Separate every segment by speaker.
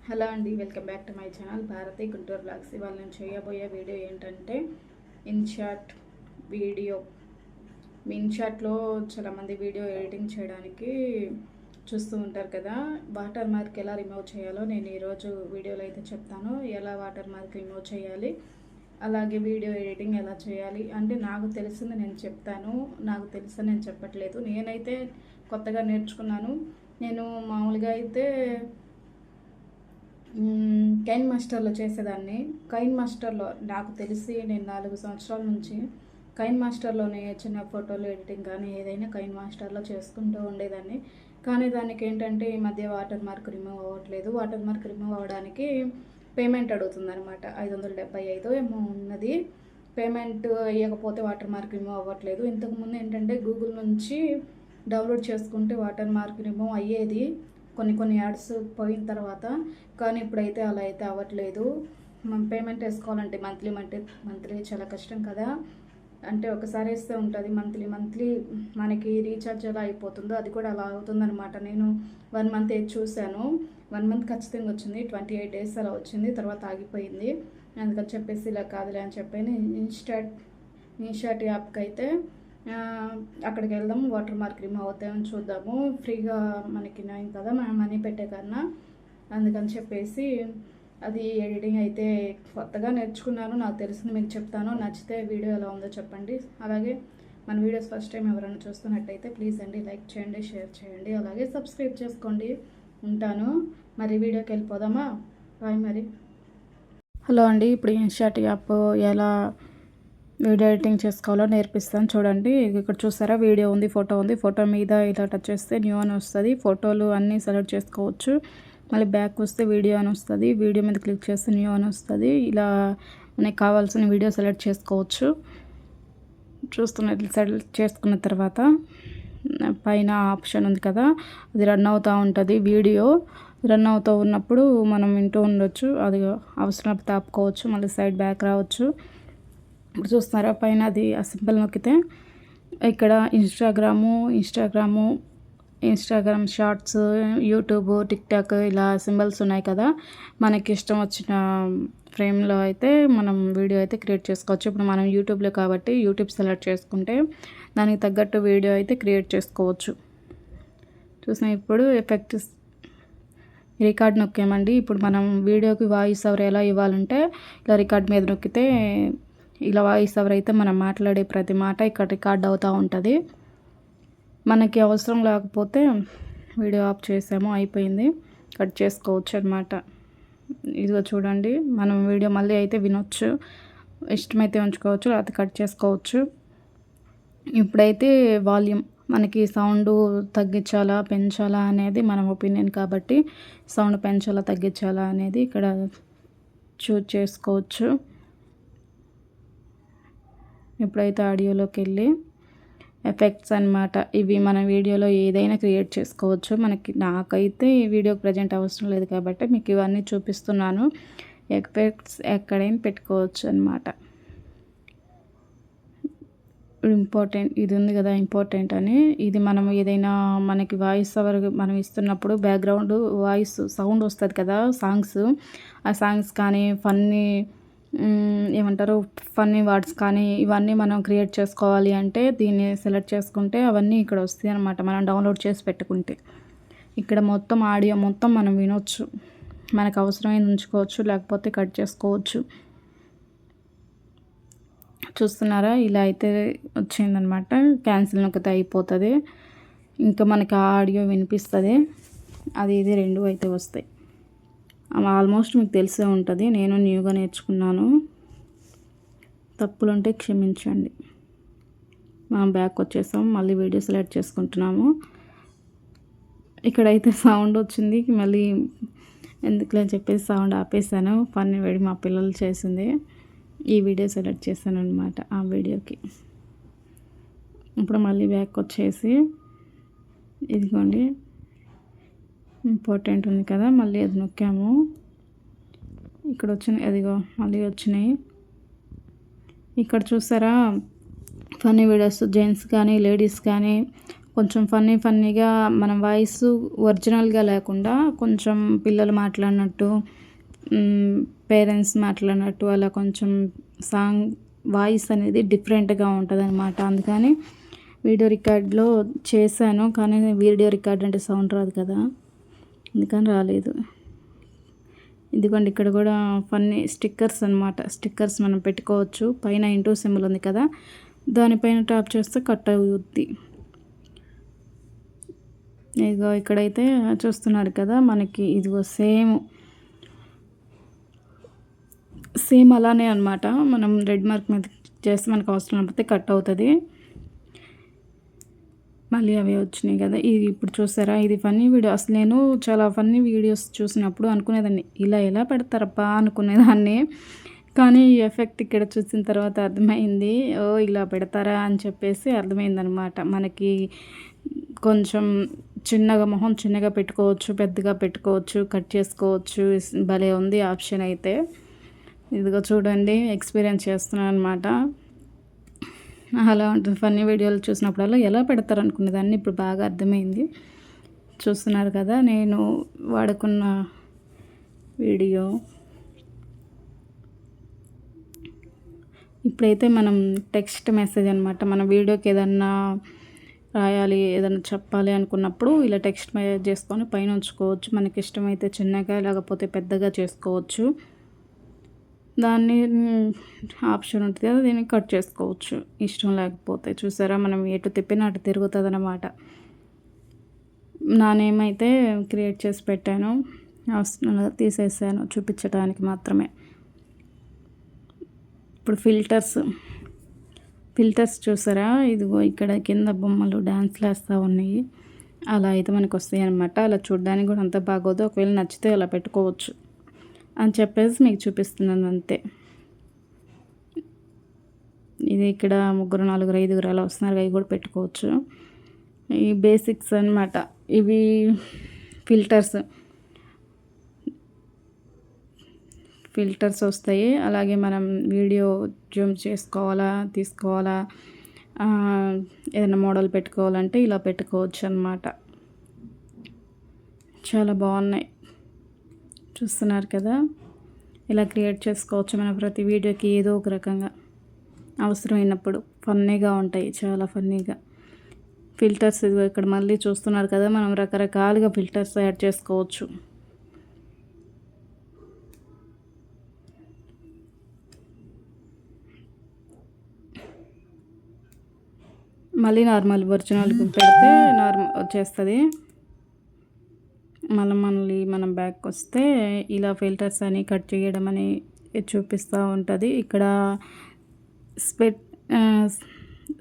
Speaker 1: Hello అండి, welcome back to my channel Bharathi Guntur blogs. ఇవాళ నేను చేయబోయే వీడియో ఏంటంటే ఇన్షాట్ వీడియో. ఇన్షాట్లో చాలామంది వీడియో ఎడిటింగ్ చేయడానికి చూస్తూ ఉంటారు కదా. వాటర్ మార్క్ ఎలా రిమూవ్ చేయాలో నేను ఈరోజు వీడియోలో అయితే చెప్తాను. ఎలా వాటర్ మార్క్ రిమూవ్ చేయాలి, అలాగే వీడియో ఎడిటింగ్ ఎలా చేయాలి అంటే నాకు తెలిసింది నేను చెప్తాను. నాకు తెలిసింది నేను చెప్పట్లేదు. నేనైతే కొత్తగా నేర్చుకున్నాను. నేను మామూలుగా అయితే కైన్ మాస్టర్లో చేసేదాన్ని. కైన్ మాస్టర్లో నాకు తెలిసి నేను 4 సంవత్సరాల నుంచి కైన్ మాస్టర్లోనే చిన్న ఫోటోలు ఎడిటింగ్ కానీ ఏదైనా కైన్ మాస్టర్లో చేసుకుంటూ ఉండేదాన్ని. కానీ దానికి ఏంటంటే ఈ మధ్య వాటర్ మార్క్ రిమూవ్ అవ్వట్లేదు. వాటర్ మార్క్ రిమూవ్ అవ్వడానికి పేమెంట్ అడుగుతుంది అనమాట. 575 ఏమో ఉన్నది. పేమెంట్ ఇవ్వకపోతే వాటర్ మార్క్ రిమూవ్ అవ్వట్లేదు. ఇంతకుముందు ఏంటంటే గూగుల్ నుంచి డౌన్లోడ్ చేసుకుంటే వాటర్ మార్క్ రిమూవ్ అయ్యేది కొన్ని యాడ్స్ పోయిన తర్వాత. కానీ ఇప్పుడైతే అలా అయితే అవ్వట్లేదు. మనం పేమెంట్ వేసుకోవాలంటే మంత్లీ చాలా కష్టం కదా. అంటే ఒకసారి వేస్తే ఉంటుంది. మంత్లీ మనకి రీఛార్జ్ ఎలా అయిపోతుందో అది కూడా అలా అవుతుందన్నమాట. నేను 1 మంత్ వేసి చూశాను. 1 మంత్ ఖచ్చితంగా వచ్చింది. 28 days అలా వచ్చింది, తర్వాత ఆగిపోయింది. అందుకని చెప్పేసి ఇలా కాదులే అని చెప్పి ఇన్షాట్ యాప్కి అయితే అక్కడికి వెళ్దాం, వాటర్ మార్క్ రిమూవ్ అవుతాయని చూద్దాము. ఫ్రీగా మనకి నయం కదా మనం మనీ పెట్టే కన్నా. అందుకని చెప్పేసి అది ఎడిటింగ్ అయితే కొత్తగా నేర్చుకున్నాను. నాకు తెలిసింది మీకు చెప్తాను. నచ్చితే వీడియో ఎలా ఉందో చెప్పండి. అలాగే మన వీడియోస్ ఫస్ట్ టైం ఎవరైనా చూస్తున్నట్టయితే ప్లీజ్ అండి లైక్ చేయండి, షేర్ చేయండి, అలాగే సబ్స్క్రైబ్ చేసుకోండి. ఉంటాను. మరి వీడియోకి వెళ్ళిపోదామా? బాయ్ మరి. హలో అండి, ఇప్పుడు ఇన్షాట్ యాప్ ఎలా వీడియో ఎడిటింగ్ చేసుకోవాలో నేర్పిస్తాను చూడండి. ఇక్కడ చూసారా, వీడియో ఉంది, ఫోటో ఉంది. ఫోటో మీద ఇలా టచ్ చేస్తే న్యూ అని వస్తుంది. ఫోటోలు అన్నీ సెలెక్ట్ చేసుకోవచ్చు. మళ్ళీ బ్యాక్ వస్తే వీడియో అని వస్తుంది. వీడియో మీద క్లిక్ చేస్తే న్యూ అని వస్తుంది. ఇలా మనకి కావాల్సిన వీడియో సెలెక్ట్ చేసుకోవచ్చు. చూస్తున్నట్లు సెలెక్ట్ చేసుకున్న తర్వాత పైన ఆప్షన్ ఉంది కదా, అది రన్ అవుతూ ఉంటుంది. వీడియో రన్ అవుతూ ఉన్నప్పుడు మనం వింటూ ఉండొచ్చు. అది అవసరం తాపుకోవచ్చు. మళ్ళీ సైడ్ బ్యాక్ రావచ్చు. ఇప్పుడు చూస్తున్నారా, పైన అది ఆ సింబల్ నొక్కితే ఇక్కడ ఇన్స్టాగ్రామ్ షార్ట్స్, యూట్యూబ్, టిక్టాక్ ఇలా సింబల్స్ ఉన్నాయి కదా. మనకి ఇష్టం వచ్చిన ఫ్రేమ్లో అయితే మనం వీడియో అయితే క్రియేట్ చేసుకోవచ్చు. ఇప్పుడు మనం యూట్యూబ్లో కాబట్టి యూట్యూబ్ సెలెక్ట్ చేసుకుంటే దానికి తగ్గట్టు వీడియో అయితే క్రియేట్ చేసుకోవచ్చు. చూసిన ఇప్పుడు ఎఫెక్ట్ రికార్డ్ నొక్కామండి. ఇప్పుడు మనం వీడియోకి వాయిస్ ఓవర్ ఎలా ఇవ్వాలంటే ఇలా రికార్డ్ మీద నొక్కితే ఇలా వాయిస్ ఓవర్ అయితే మనం మాట్లాడే ప్రతి మాట ఇక్కడ రికార్డ్ అవుతూ ఉంటుంది. మనకి అవసరం లేకపోతే వీడియో ఆఫ్ చేసాము, అయిపోయింది, కట్ చేసుకోవచ్చు అనమాట. ఇదిగో చూడండి, మనం వీడియో మళ్ళీ అయితే వినొచ్చు. ఇష్టమైతే ఉంచుకోవచ్చు, అది కట్ చేసుకోవచ్చు. ఇప్పుడైతే వాల్యూమ్ మనకి సౌండ్ తగ్గించాలా పెంచాలా అనేది మన ఒపీనియన్ కాబట్టి సౌండ్ పెంచాలా తగ్గించాలా అనేది ఇక్కడ చూజ్ చేసుకోవచ్చు. ఇప్పుడైతే ఆడియోలోకి వెళ్ళి ఎఫెక్ట్స్ అన్నమాట. ఇవి మన వీడియోలో ఏదైనా క్రియేట్ చేసుకోవచ్చు. నాకైతే ఈ వీడియోకి ప్రజెంట్ అవసరం లేదు కాబట్టి మీకు ఇవన్నీ చూపిస్తున్నాను. ఎఫెక్ట్స్ ఎక్కడైనా పెట్టుకోవచ్చు అన్నమాట. ఇంపార్టెంట్ ఇది ఉంది కదా, ఇంపార్టెంట్ అని. ఇది మనం ఏదైనా మనకి వాయిస్ ఓవర్ మనం ఇస్తున్నప్పుడు బ్యాక్గ్రౌండ్ వాయిస్ సౌండ్ వస్తుంది కదా, ఆ సాంగ్స్ కానీ ఫన్నీ వర్డ్స్ కానీ ఇవన్నీ మనం క్రియేట్ చేసుకోవాలి అంటే దీన్ని సెలెక్ట్ చేసుకుంటే అవన్నీ ఇక్కడ వస్తాయి అన్నమాట. మనం డౌన్లోడ్ చేసి పెట్టుకుంటే ఇక్కడ మొత్తం ఆడియో మొత్తం మనం వినొచ్చు. మనకు అవసరమైంది ఉంచుకోవచ్చు, లేకపోతే కట్ చేసుకోవచ్చు. చూస్తున్నారా, ఇలా అయితే వచ్చిందనమాట. క్యాన్సిల్ నొక్కితే అయిపోతుంది. ఇంకా మనకి ఆడియో వినిపిస్తుంది. ఇది 2 అయితే వస్తాయి. ఆల్మోస్ట్ మీకు తెలిసే ఉంటుంది. నేను న్యూగా నేర్చుకున్నాను. తప్పులుంటే క్షమించండి. మనం బ్యాక్ వచ్చేసాం, మళ్ళీ వీడియో సెలెక్ట్ చేసుకుంటున్నాము. ఇక్కడైతే సౌండ్ వచ్చింది, మళ్ళీ ఎందుకులే చెప్పేసి సౌండ్ ఆపేసాను. ఫన్నీ వీడియో మా పిల్లలు చేసింది. ఈ వీడియో సెలెక్ట్ చేశాను అనమాట ఆ వీడియోకి. ఇప్పుడు మళ్ళీ బ్యాక్ వచ్చేసి ఇదిగోండి ఇంపార్టెంట్ ఉంది కదా, మళ్ళీ అది నొక్కాము. ఇక్కడ వచ్చినాయి, అదిగో మళ్ళీ వచ్చినాయి. ఇక్కడ చూసారా, ఫన్నీ వీడియోస్ జెంట్స్ కానీ లేడీస్ కానీ కొంచెం ఫన్నీగా మన వాయిస్ ఒరిజినల్గా లేకుండా కొంచెం పిల్లలు మాట్లాడినట్టు, పేరెంట్స్ మాట్లాడినట్టు అలా కొంచెం సాంగ్ వాయిస్ అనేది డిఫరెంట్గా ఉంటుందన్నమాట. అందుకని వీడియో రికార్డ్లో చేశాను, కానీ వీడియో రికార్డ్ అంటే సౌండ్ రాదు కదా, అందుకని రాలేదు. ఇదిగోండి ఇక్కడ కూడా ఫన్నీ స్టిక్కర్స్ అనమాట. స్టిక్కర్స్ మనం పెట్టుకోవచ్చు. పైన ఇంటూ సింబల్ ఉంది కదా, దానిపైన ట్యాప్ చేస్తే కట్ అవుద్ది. ఇదిగో ఇక్కడైతే చూస్తున్నారు కదా, మనకి ఇదిగో సేమ్ అలానే అనమాట. మనం రెడ్ మార్క్ మీద చేస్తే మనకు అవసరం లేకపోతే కట్ అవుతుంది. మళ్ళీ అవి వచ్చినాయి కదా, ఇది ఇప్పుడు చూసారా, ఇది ఫన్నీ వీడియో. అసలు నేను చాలా ఫన్నీ వీడియోస్ చూసినప్పుడు అనుకునేదాన్ని ఇలా ఎలా పెడతారబ్బా అనుకునేదాన్ని, కానీ ఈ ఎఫెక్ట్ ఇక్కడ చూసిన తర్వాత అర్థమైంది. ఓ ఇలా పెడతారా అని చెప్పేసి అర్థమైందనమాట. మనకి కొంచెం మొహం చిన్నగా పెట్టుకోవచ్చు, పెద్దగా పెట్టుకోవచ్చు, కట్ చేసుకోవచ్చు. భలే ఉంది ఆప్షన్ అయితే. ఇదిగో చూడండి, ఎక్స్పీరియన్స్ చేస్తున్నాను అనమాట. అలా ఉంటుంది. ఫన్నీ వీడియోలు చూసినప్పుడల్లా ఎలా పెడతారు అనుకునేదాన్ని, ఇప్పుడు బాగా అర్థమైంది. చూస్తున్నారు కదా నేను వాడుకున్న వీడియో. ఇప్పుడైతే మనం టెక్స్ట్ మెసేజ్ అనమాట. మన వీడియోకి ఏదన్నా రాయాలి, ఏదైనా చెప్పాలి అనుకున్నప్పుడు ఇలా టెక్స్ట్ మెసేజ్ చేసుకొని పైన ఉంచుకోవచ్చు. మనకి ఇష్టమైతే చిన్నగా లేకపోతే పెద్దగా చేసుకోవచ్చు. దాన్ని ఆప్షన్ ఉంటుంది కదా, దీన్ని కట్ చేసుకోవచ్చు ఇష్టం లేకపోతే. చూసారా, మనం ఎటు తిప్పినా అటు తిరుగుతుంది అన్నమాట. నా నేమ్ అయితే క్రియేట్ చేసి పెట్టాను, తీసేసాను చూపించడానికి మాత్రమే. ఇప్పుడు ఫిల్టర్స్ చూసారా, ఇదిగో ఇక్కడ కింద బొమ్మలు డ్యాన్స్లు వేస్తూ ఉన్నాయి. అలా అయితే మనకు వస్తాయి అన్నమాట. అలా చూడడానికి కూడా అంత బాగోదు. ఒకవేళ నచ్చితే అలా పెట్టుకోవచ్చు అని చెప్పేసి మీకు చూపిస్తున్నాను అంతే. ఇది ఇక్కడ 3, 4, 5 అలా వస్తున్నారు, అవి కూడా పెట్టుకోవచ్చు. ఈ బేసిక్స్ అన్నమాట ఇవి. ఫిల్టర్స్ వస్తాయి. అలాగే మనం వీడియో జూమ్ తీసుకోవాలా, ఏదైనా మోడల్ పెట్టుకోవాలంటే ఇలా పెట్టుకోవచ్చు అన్నమాట. చాలా బాగున్నాయి, చూస్తున్నారు కదా. ఇలా క్రియేట్ చేసుకోవచ్చు మనం ప్రతి వీడియోకి ఏదో ఒక రకంగా అవసరమైనప్పుడు. ఫన్నీగా ఉంటాయి, చాలా ఫన్నీగా. ఫిల్టర్స్ ఇదిగో ఇక్కడ మళ్ళీ చూస్తున్నారు కదా, మనం రకరకాలుగా ఫిల్టర్స్ యాడ్ చేసుకోవచ్చు. మళ్ళీ నార్మల్ ఒరిజినల్ పెడితే వచ్చేస్తుంది. మళ్ళీ మనం బ్యాక్ వస్తే ఇలా ఫిల్టర్స్ అని కట్ చేయడం అని చూపిస్తూ ఉంటుంది. ఇక్కడ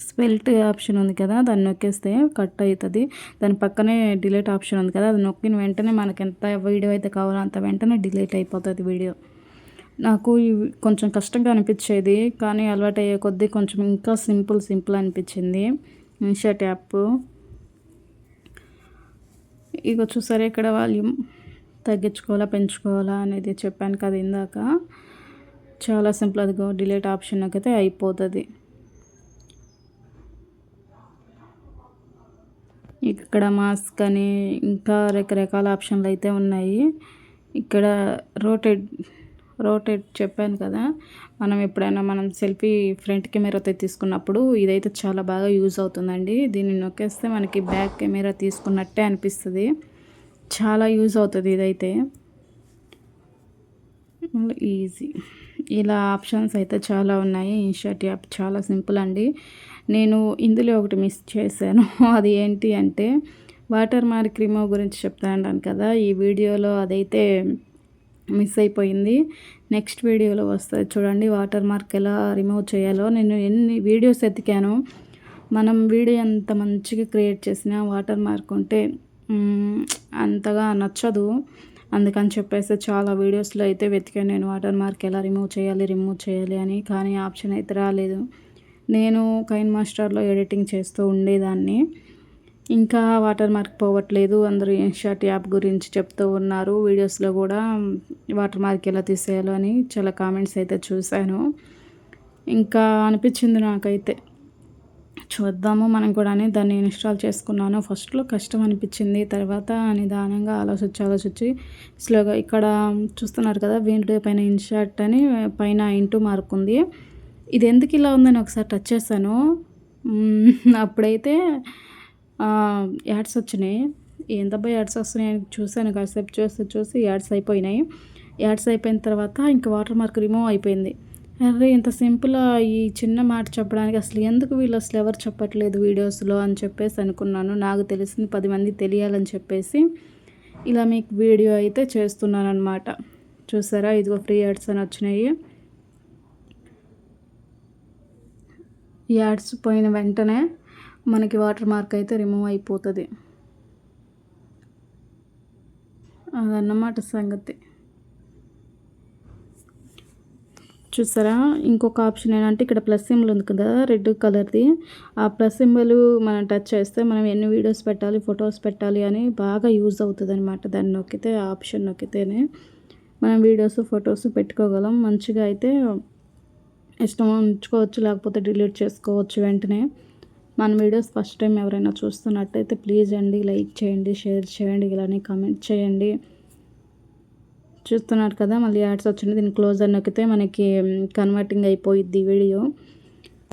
Speaker 1: స్పెల్ట్ ఆప్షన్ ఉంది కదా, దాన్ని నొక్కేస్తే కట్ అవుతుంది. దాని పక్కనే డిలీట్ ఆప్షన్ ఉంది కదా, అది నొక్కిన వెంటనే మనకి ఎంత వీడియో అయితే కావాలో అంత వెంటనే డిలీట్ అయిపోతుంది వీడియో. నాకు కొంచెం కష్టంగా అనిపించేది, కానీ అలవాటు అయ్యే కొద్దీ కొంచెం ఇంకా సింపుల్ అనిపించింది ఇన్షాట్ యాప్. ఇక చూసారా, ఇక్కడ వాల్యూమ్ తగ్గించుకోవాలా పెంచుకోవాలా అనేది చెప్పాను కదా ఇందాక. చాలా సింపుల్. అదిగో డిలీట్ ఆప్షన్ అయితే అయిపోతుంది. ఇక్కడ మాస్క్ అని ఇంకా రకరకాల ఆప్షన్లు అయితే ఉన్నాయి. ఇక్కడ రోటేట్ చెప్పాను కదా, మనం ఎప్పుడైనా సెల్ఫీ ఫ్రంట్ కెమెరాతో తీసుకున్నప్పుడు ఇదైతే చాలా బాగా యూజ్ అవుతుందండి. దీన్ని నొక్కేస్తే మనకి బ్యాక్ కెమెరా తీసుకున్నట్టే అనిపిస్తుంది. చాలా యూజ్ అవుతుంది ఇదైతే, ఈజీ. ఇలా ఆప్షన్స్ అయితే చాలా ఉన్నాయి. ఇన్షాట్ యాప్ చాలా సింపుల్ అండి. నేను ఇందులో ఒకటి మిస్ చేశాను. అది ఏంటి అంటే వాటర్ మార్క్ రిమూవ్ గురించి చెప్తాను కదా, ఈ వీడియోలో అదైతే మిస్ అయిపోయింది. నెక్స్ట్ వీడియోలో వస్తుంది చూడండి, వాటర్ మార్క్ ఎలా రిమూవ్ చేయాలో. నేను ఎన్ని వీడియోస్ ఎతికాను, మనం వీడియో ఎంత మంచిగా క్రియేట్ చేసినా వాటర్ మార్క్ ఉంటే అంతగా నచ్చదు. అందుకని చెప్పేసి చాలా వీడియోస్లో అయితే వెతికాను నేను, వాటర్ మార్క్ ఎలా రిమూవ్ చేయాలి అని. కానీ ఆప్షన్ అయితే రాలేదు. నేను కైన్ మాస్టర్లో ఎడిటింగ్ చేస్తూ ఉండేదాన్ని, ఇంకా వాటర్ మార్క్ పోవట్లేదు. అందరూ ఇన్షాట్ యాప్ గురించి చెప్తూ ఉన్నారు వీడియోస్లో కూడా, వాటర్ మార్క్ ఎలా తీసేయాలో అని చాలా కామెంట్స్ అయితే చూశాను. ఇంకా అనిపించింది నాకైతే చూద్దాము మనం కూడా అని దాన్ని ఇన్స్టాల్ చేసుకున్నాను. ఫస్ట్‌లో కష్టం అనిపించింది. తర్వాత నిదానంగా ఆలోచించి స్లోగా ఇక్కడ చూస్తున్నారు కదా! వీడియో పైన ఇన్‌షాట్ అని పైన ఇంటూ మార్క్ ఉంది. ఇది ఎందుకు ఇలా ఉందని ఒకసారి టచ్ చేశాను. అప్పుడైతే యాడ్స్ వచ్చినాయి. ఏందబ్బా యాడ్స్ వస్తున్నాయని చూసాను. కాసేపు చూసి యాడ్స్ అయిపోయినాయి. యాడ్స్ అయిపోయిన తర్వాత ఇంక వాటర్ మార్క్ రిమూవ్ అయిపోయింది. అరే! ఇంత సింపులా ఈ చిన్న మాట చెప్పడానికి అసలు ఎందుకు వీళ్ళు అసలు ఎవరు చెప్పట్లేదు వీడియోస్‌లో అని చెప్పేసి అనుకున్నాను. నాకు తెలిసింది 10 మందికి తెలియాలని చెప్పేసి ఇలా మీకు వీడియో అయితే చేస్తున్నాననమాట. చూసారా? ఇదిగో ఫ్రీ యాడ్స్ అని వచ్చినాయి. యాడ్స్ పోయిన వెంటనే మనకి వాటర్ మార్క్ అయితే రిమూవ్ అయిపోతది. అదన్నమాట సంగతి. చూసారా? ఇంకొక ఆప్షన్ ఏంటంటే ఇక్కడ ప్లస్ సింబల్ ఉంది కదా! రెడ్ కలర్‌ది. ఆ ప్లస్ సింబల్ మనం టచ్ చేస్తే మనం ఎన్ని వీడియోస్ పెట్టాలి, ఫొటోస్ పెట్టాలి అని బాగా యూజ్ అవుతదనమాట. దాన్ని నొక్కితే ఆప్షన్ నొక్కితేనే మనం వీడియోస్, ఫొటోస్ పెట్టుకోగలం. మంచిగా అయితే ఇష్టం ఉంచుకోవచ్చు, లేకపోతే డిలీట్ చేసుకోవచ్చు వెంటనే. మన వీడియోస్ ఫస్ట్ టైం ఎవరైనా చూస్తున్నట్టయితే ప్లీజ్ అండి లైక్ చేయండి, షేర్ చేయండి, ఇలానే కామెంట్ చేయండి. చూస్తున్నారు కదా! మళ్ళీ యాడ్స్ వచ్చింది. దీన్ని క్లోజ్ అని నొక్కితే మనకి కన్వర్టింగ్ అయిపోయిద్ది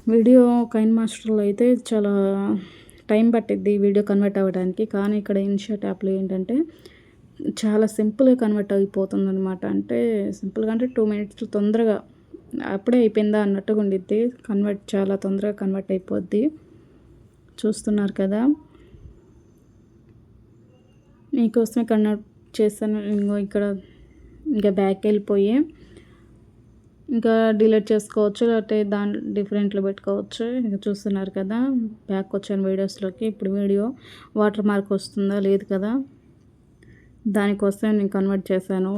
Speaker 1: వీడియో కైన్ మాస్టర్‌లో అయితే చాలా టైం పట్టిద్ది వీడియో కన్వర్ట్ అవ్వడానికి. కానీ ఇక్కడ ఇన్‌షాట్ యాప్‌లో ఏంటంటే చాలా సింపుల్‌గా కన్వర్ట్ అయిపోతుందనమాట. అంటే సింపుల్‌గా అంటే 2 మినిట్స్ తొందరగా అప్పుడే అయిపోయిందా అన్నట్టుగా ఉండిద్ది. చాలా తొందరగా కన్వర్ట్ అయిపోద్ది. చూస్తున్నారు కదా! మీకోసమే కన్వర్ట్ చేశాను. ఇంగో ఇక్కడ ఇంకా బ్యాక్ వెళ్ళిపోయి ఇంకా డిలీట్ చేసుకోవచ్చు, లేకపోతే డిఫరెంట్లో పెట్టుకోవచ్చు. ఇంకా చూస్తున్నారు కదా! బ్యాక్ వచ్చాను వీడియోస్లోకి. ఇప్పుడు వీడియో వాటర్ మార్క్ వస్తుందా లేదు కదా! దానికోసం నేను కన్వర్ట్ చేశాను.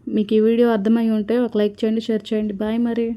Speaker 1: మీకు ఈ వీడియో అర్థమై ఉంటే ఒక లైక్ చేయండి, షేర్ చేయండి. బాయ్ మరి.